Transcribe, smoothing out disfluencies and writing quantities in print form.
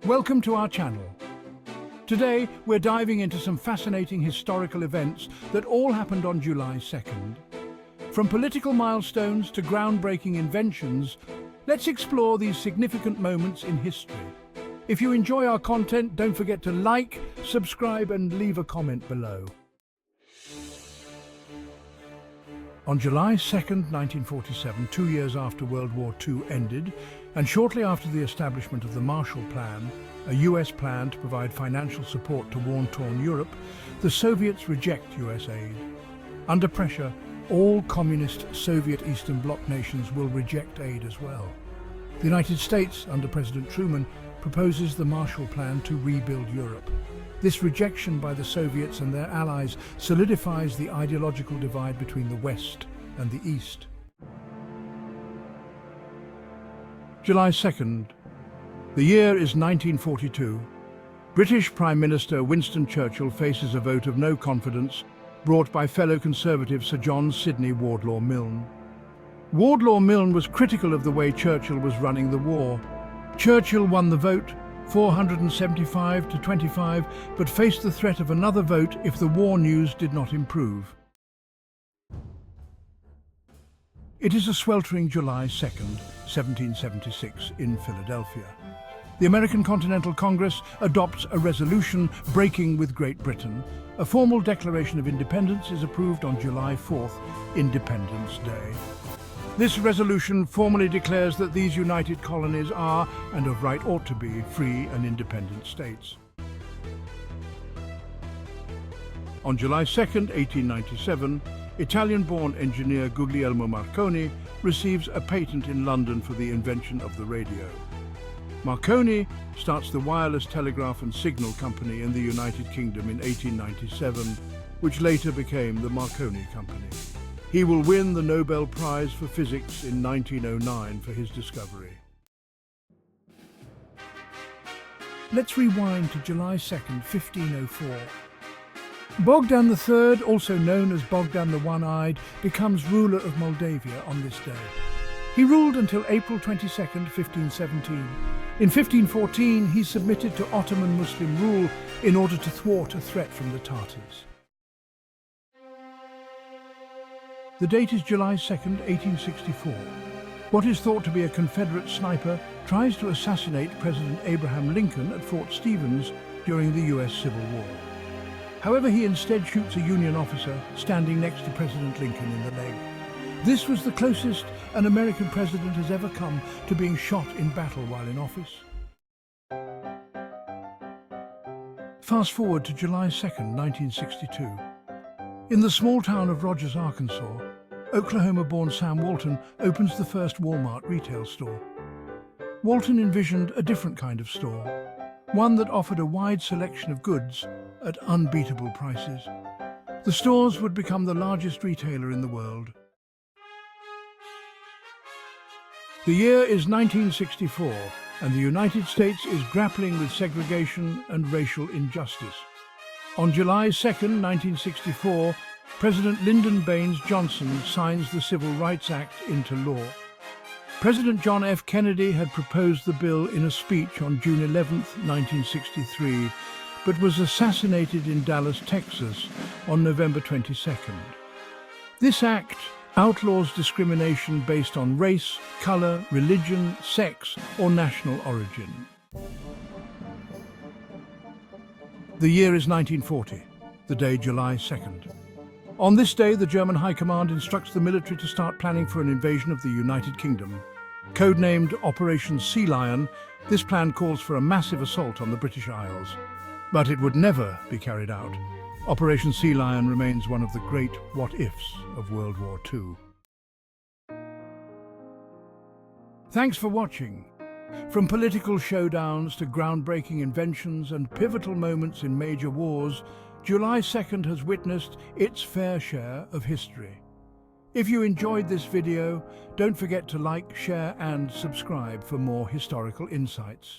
Welcome to our channel. Today, we're diving into some fascinating historical events that all happened on July 2nd. From political milestones to groundbreaking inventions, let's explore these significant moments in history. If you enjoy our content, don't forget to like, subscribe, and leave a comment below. On July 2nd, 1947, 2 years after World War II ended, and shortly after the establishment of the Marshall Plan, a US plan to provide financial support to war-torn Europe, the Soviets reject US aid. Under pressure, all communist Soviet Eastern Bloc nations will reject aid as well. The United States, under President Truman, proposes the Marshall Plan to rebuild Europe. This rejection by the Soviets and their allies solidifies the ideological divide between the West and the East. July 2nd. The year is 1942. British Prime Minister Winston Churchill faces a vote of no confidence brought by fellow Conservative Sir John Sidney Wardlaw Milne. Wardlaw Milne was critical of the way Churchill was running the war. Churchill won the vote, 475 to 25, but faced the threat of another vote if the war news did not improve. It is a sweltering July 2nd, 1776, in Philadelphia. The American Continental Congress adopts a resolution breaking with Great Britain. A formal Declaration of Independence is approved on July 4th, Independence Day. This resolution formally declares that these united colonies are, and of right ought to be, free and independent states. On July 2nd, 1897, Italian-born engineer Guglielmo Marconi receives a patent in London for the invention of the radio. Marconi starts the Wireless Telegraph and Signal Company in the United Kingdom in 1897, which later became the Marconi Company. He will win the Nobel Prize for Physics in 1909 for his discovery. Let's rewind to July 2nd, 1504. Bogdan III, also known as Bogdan the One-Eyed, becomes ruler of Moldavia on this day. He ruled until April 22nd, 1517. In 1514, he submitted to Ottoman Muslim rule in order to thwart a threat from the Tartars. The date is July 2nd, 1864. What is thought to be a Confederate sniper tries to assassinate President Abraham Lincoln at Fort Stevens during the US Civil War. However, he instead shoots a Union officer standing next to President Lincoln in the leg. This was the closest an American president has ever come to being shot in battle while in office. Fast forward to July 2nd, 1962. In the small town of Rogers, Arkansas, Oklahoma-born Sam Walton opens the first Walmart retail store. Walton envisioned a different kind of store, one that offered a wide selection of goods at unbeatable prices. The stores would become the largest retailer in the world. The year is 1964, and the United States is grappling with segregation and racial injustice. On July 2nd, 1964, President Lyndon Baines Johnson signs the Civil Rights Act into law. President John F. Kennedy had proposed the bill in a speech on June 11, 1963, but was assassinated in Dallas, Texas, on November 22nd. This act outlaws discrimination based on race, color, religion, sex, or national origin. The year is 1940, the day July 2nd. On this day, the German High Command instructs the military to start planning for an invasion of the United Kingdom. Codenamed Operation Sea Lion, this plan calls for a massive assault on the British Isles. But it would never be carried out. Operation Sea Lion remains one of the great what-ifs of World War II. Thanks for watching. From political showdowns to groundbreaking inventions and pivotal moments in major wars, July 2nd has witnessed its fair share of history. If you enjoyed this video, don't forget to like, share and subscribe for more historical insights.